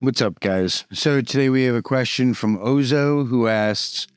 What's up, guys? So today we have a question from Ozo who asks,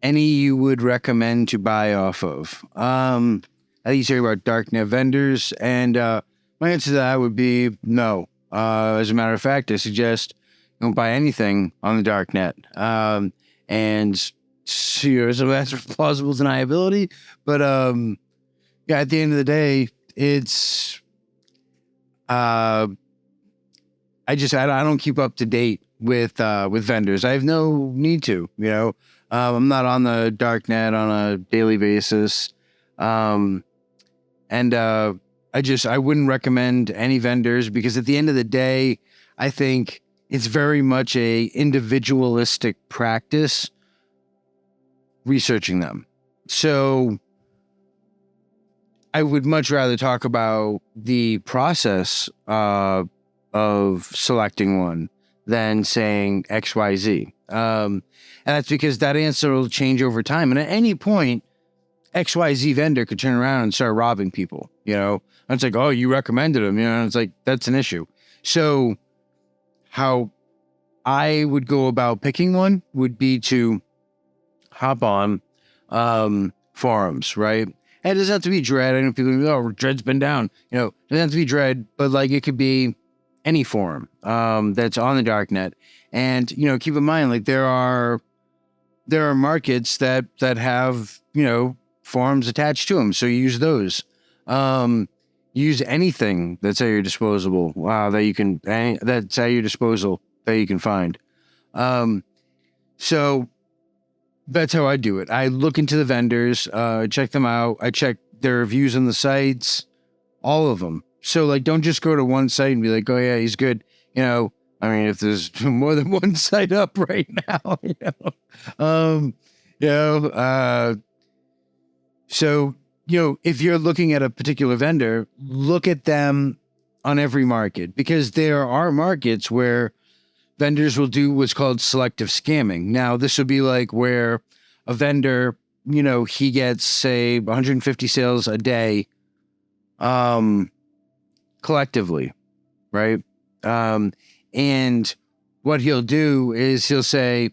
any you would recommend to buy off of? I think he's talking about Darknet Vendors, and my answer to that would be no. As a matter of fact, I suggest don't buy anything on the Darknet. And so that's plausible deniability, but yeah, at the end of the day, it's I don't keep up to date with vendors. I have no need to, I'm not on the dark net on a daily basis. I wouldn't recommend any vendors because at the end of the day, I think it's very much a individualistic practice researching them. So I would much rather talk about the process of selecting one than saying XYZ. And that's because that answer will change over time. And at any point, XYZ vendor could turn around and start robbing people, And it's like, oh, you recommended them, and it's like, that's an issue. So how I would go about picking one would be to hop on forums, right? And it doesn't have to be Dread. I know people go, oh, Dread's been down. It doesn't have to be Dread, but like it could be any forum that's on the darknet. And, keep in mind, like there are markets that have, forums attached to them. So you use those. Use anything that's at your disposal. That's at your disposal that you can find. So that's how I do it. I look into the vendors, check them out. I check their reviews on the sites, all of them. So like, don't just go to one site and be like, oh yeah, he's good. If there's more than one site up right now, so, if you're looking at a particular vendor, look at them on every market, because there are markets where vendors will do what's called selective scamming. Now, this would be like where a vendor, he gets, say, 150 sales a day, collectively, right? And what he'll do is he'll say,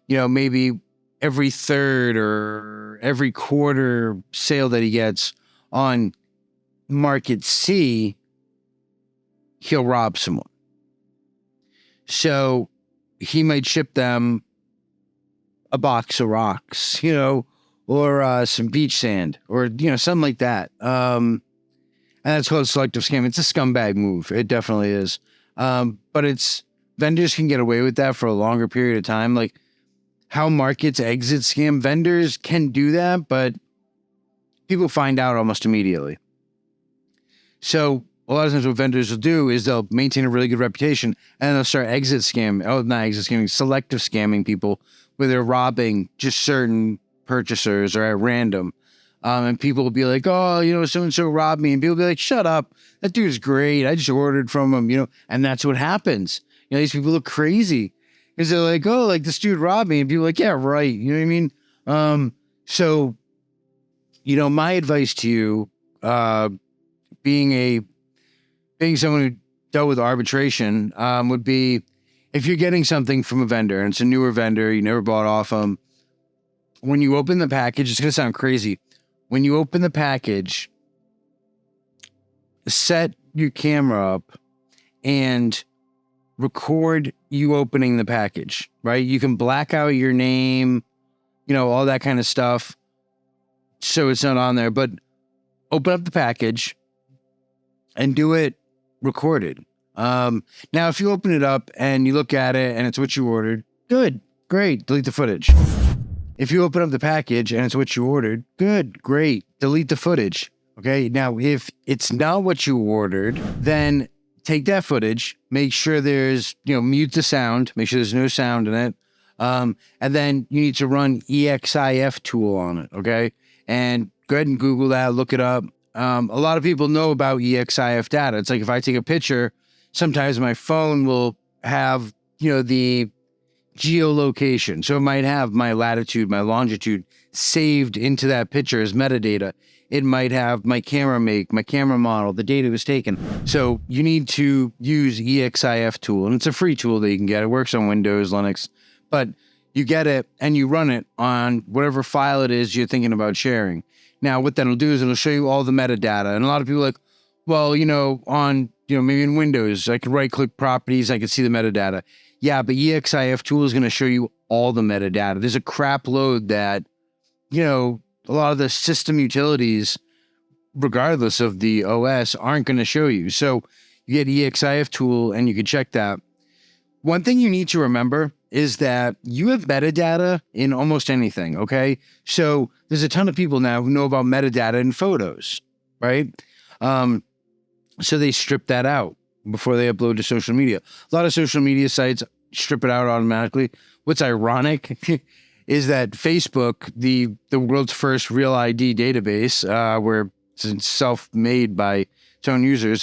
maybe every third or every quarter sale that he gets on market C, he'll rob someone. So he might ship them a box of rocks, or some beach sand, or, something like that. And that's called selective scam. It's a scumbag move. It definitely is. But vendors can get away with that for a longer period of time. Like how markets exit scam, vendors can do that, but people find out almost immediately. So a lot of times what vendors will do is they'll maintain a really good reputation and they'll start selective scamming people where they're robbing just certain purchasers or at random. And people will be like, oh, so-and-so robbed me. And people will be like, shut up. That dude's great. I just ordered from him, and that's what happens. These people look crazy because they're like, oh, like this dude robbed me. And people are like, yeah, right. You know what I mean? So, my advice to you, being someone who dealt with arbitration, would be if you're getting something from a vendor and it's a newer vendor, you never bought off them, when you open the package, it's going to sound crazy. When you open the package, set your camera up and record you opening the package, right? You can black out your name, all that kind of stuff, so it's not on there. But open up the package and do it recorded. Now, if you open it up and you look at it and it's what you ordered, good, great, delete the footage. If you open up the package and it's what you ordered, good, great, delete the footage. Okay. Now, if it's not what you ordered, then take that footage, make sure there's, mute the sound, make sure there's no sound in it. And then you need to run EXIF tool on it. Okay. And go ahead and Google that, look it up. A lot of people know about EXIF data. It's like if I take a picture, sometimes my phone will have, the geolocation. So it might have my latitude, my longitude saved into that picture as metadata. It might have my camera make, my camera model, the data was taken. So you need to use EXIF tool, and it's a free tool that you can get. It works on Windows, Linux, but you get it and you run it on whatever file it is you're thinking about sharing. Now, what that'll do is it'll show you all the metadata. And a lot of people are like, well, on, maybe in Windows, I could right-click properties, I could see the metadata. Yeah, but EXIF tool is going to show you all the metadata. There's a crap load that, a lot of the system utilities, regardless of the OS, aren't going to show you. So you get EXIF tool and you can check that. One thing you need to remember is that you have metadata in almost anything, okay? So there's a ton of people now who know about metadata in photos, right? So they strip that out before they upload to social media. A lot of social media sites strip it out automatically. What's ironic is that Facebook, the world's first real ID database, where it's self-made by its own users,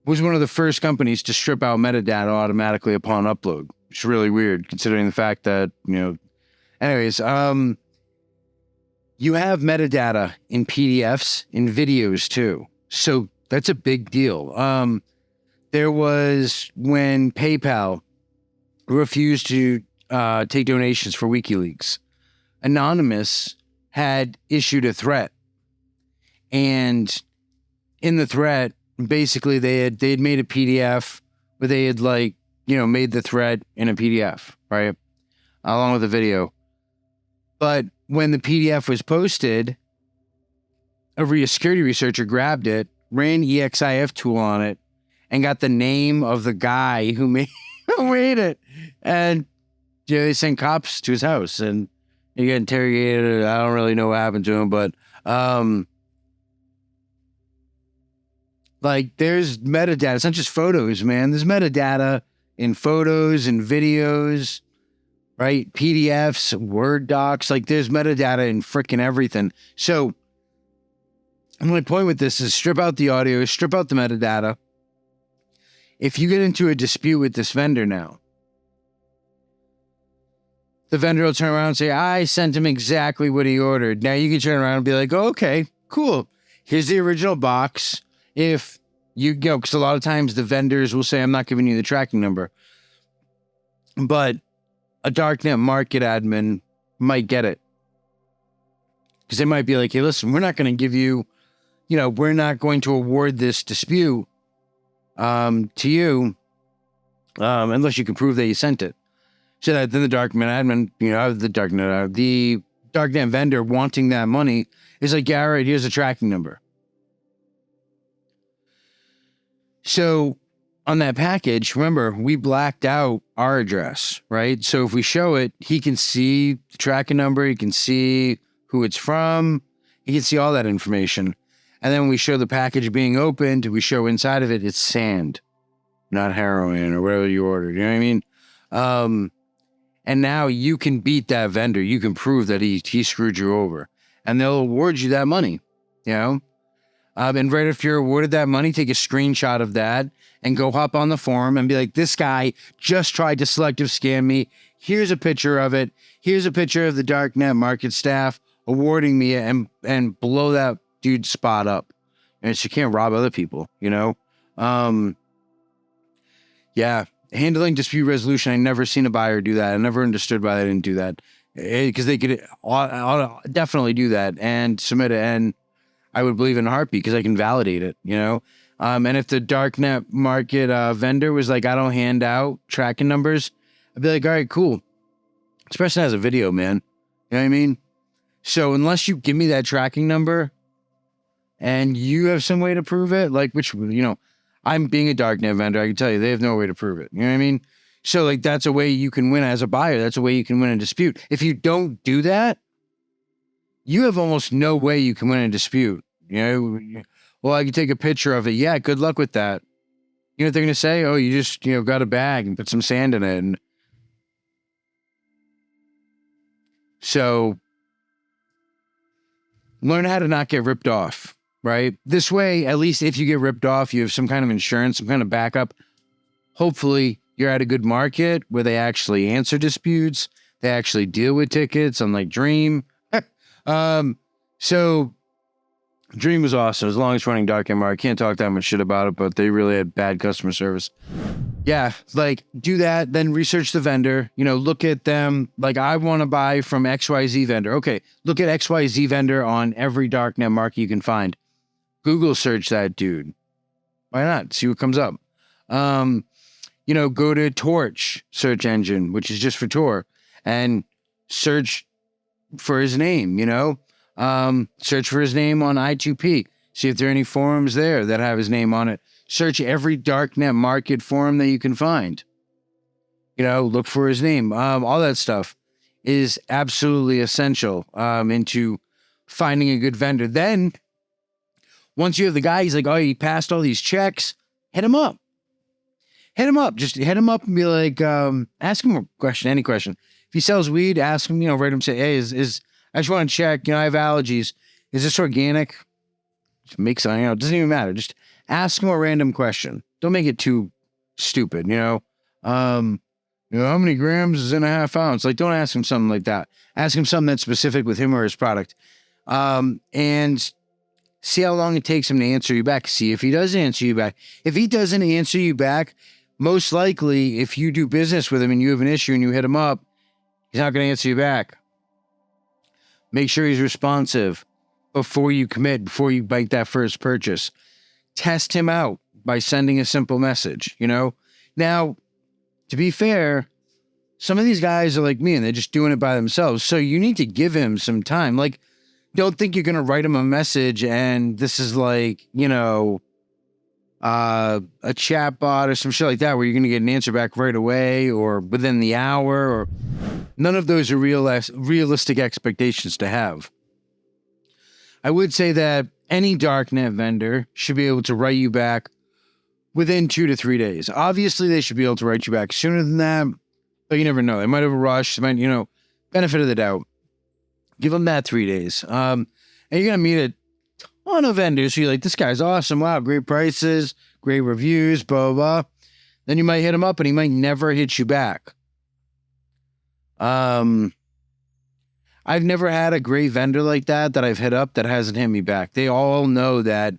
was one of the first companies to strip out metadata automatically upon upload. It's really weird considering the fact that, anyways, you have metadata in PDFs, in videos too. So that's a big deal. There was when PayPal refused to take donations for WikiLeaks. Anonymous had issued a threat, and in the threat, basically they had made a PDF where they had made the threat in a PDF, right, along with the video. But when the PDF was posted, a security researcher grabbed it, ran EXIF tool on it, and got the name of the guy who made it. And they sent cops to his house, and he got interrogated. I don't really know what happened to him, but there's metadata. It's not just photos, man. There's metadata in photos and videos, right? PDFs, Word docs. There's metadata in freaking everything. So my point with this is strip out the audio, strip out the metadata. If you get into a dispute with this vendor now, the vendor will turn around and say, I sent him exactly what he ordered. Now you can turn around and be like, oh, okay, cool. Here's the original box. If you go, because a lot of times the vendors will say, I'm not giving you the tracking number. But a darknet market admin might get it. Because they might be like, hey, listen, we're not going to give you, we're not going to award this dispute to you unless you can prove that you sent it. So that then the darknet admin, the darknet vendor wanting that money is like, yeah, all right, here's a tracking number. So on that package, remember, we blacked out our address, right? So if we show it, he can see the tracking number, he can see who it's from, he can see all that information. And then we show the package being opened, we show inside of it, it's sand, not heroin or whatever you ordered. You know what I mean? And now you can beat that vendor. You can prove that he screwed you over. And they'll award you that money, And right after you're awarded that money, take a screenshot of that and go hop on the forum and be like, this guy just tried to selective scam me. Here's a picture of it. Here's a picture of the darknet market staff awarding me and blow that dude's spot up. And you can't rob other people, Yeah. Handling dispute resolution. I never seen a buyer do that. I never understood why they didn't do that, because they could definitely do that and submit it. And I would believe in a heartbeat because I can validate it, And if the darknet market vendor was like, I don't hand out tracking numbers, I'd be like, all right, cool. This person has a video, man. You know what I mean? So unless you give me that tracking number and you have some way to prove it, I'm being a darknet vendor, I can tell you they have no way to prove it. You know what I mean? So that's a way you can win as a buyer. That's a way you can win a dispute. If you don't do that, you have almost no way you can win a dispute. Well, I can take a picture of it. Yeah, good luck with that. You know what they're going to say? Oh, you just, got a bag and put some sand in it. And so learn how to not get ripped off, right? This way, at least if you get ripped off, you have some kind of insurance, some kind of backup. Hopefully you're at a good market where they actually answer disputes, they actually deal with tickets, unlike Dream. So Dream was awesome. As long as running Dark MR, I can't talk that much shit about it, but they really had bad customer service. Yeah, like do that, then research the vendor, look at them. Like, I want to buy from XYZ vendor. Okay, look at XYZ vendor on every darknet market you can find. Google search that dude. Why not? See what comes up. Go to Torch search engine, which is just for Tor, and search for his name, search for his name on I2P. See if there are any forums there that have his name on it. Search every darknet market forum that you can find. Look for his name. All that stuff is absolutely essential into finding a good vendor. Then, once you have the guy, he's like, oh, he passed all these checks, hit him up. Hit him up. Just hit him up and be like, ask him a question, any question. If he sells weed, ask him, write him, say, hey, I just want to check, I have allergies. Is this organic? Just make something, it doesn't even matter. Just ask him a random question. Don't make it too stupid, how many grams is in a half ounce? Like, don't ask him something like that. Ask him something that's specific with him or his product. And see how long it takes him to answer you back. See if he does answer you back. If he doesn't answer you back, most likely, if you do business with him and you have an issue and you hit him up, he's not going to answer you back. Make sure he's responsive before you commit, before you make that first purchase. Test him out by sending a simple message, Now, to be fair, some of these guys are like me and they're just doing it by themselves. So you need to give him some time. Like, don't think you're going to write him a message and this is like, a chat bot or some shit like that where you're going to get an answer back right away or within the hour. Or none of those are realistic expectations to have. I would say that any darknet vendor should be able to write you back within 2 to 3 days. Obviously, they should be able to write you back sooner than that, but you never know. They might have a rush. They might, benefit of the doubt. Give them that 3 days. And you're going to meet a ton of vendors who you're like, this guy's awesome. Wow, great prices, great reviews, blah, blah, blah. Then you might hit him up and he might never hit you back. I've never had a great vendor like that I've hit up that hasn't hit me back. They all know that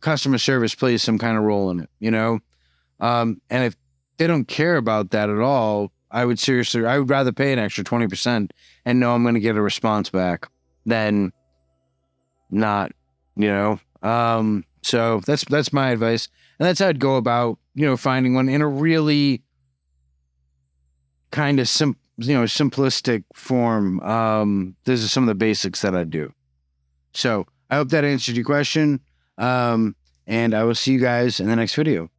customer service plays some kind of role in it, and if they don't care about that at all, I would rather pay an extra 20% and know I'm going to get a response back than not, so that's my advice. And that's how I'd go about, finding one in a really kind of simplistic form. Those are some of the basics that I do. So I hope that answered your question. And I will see you guys in the next video.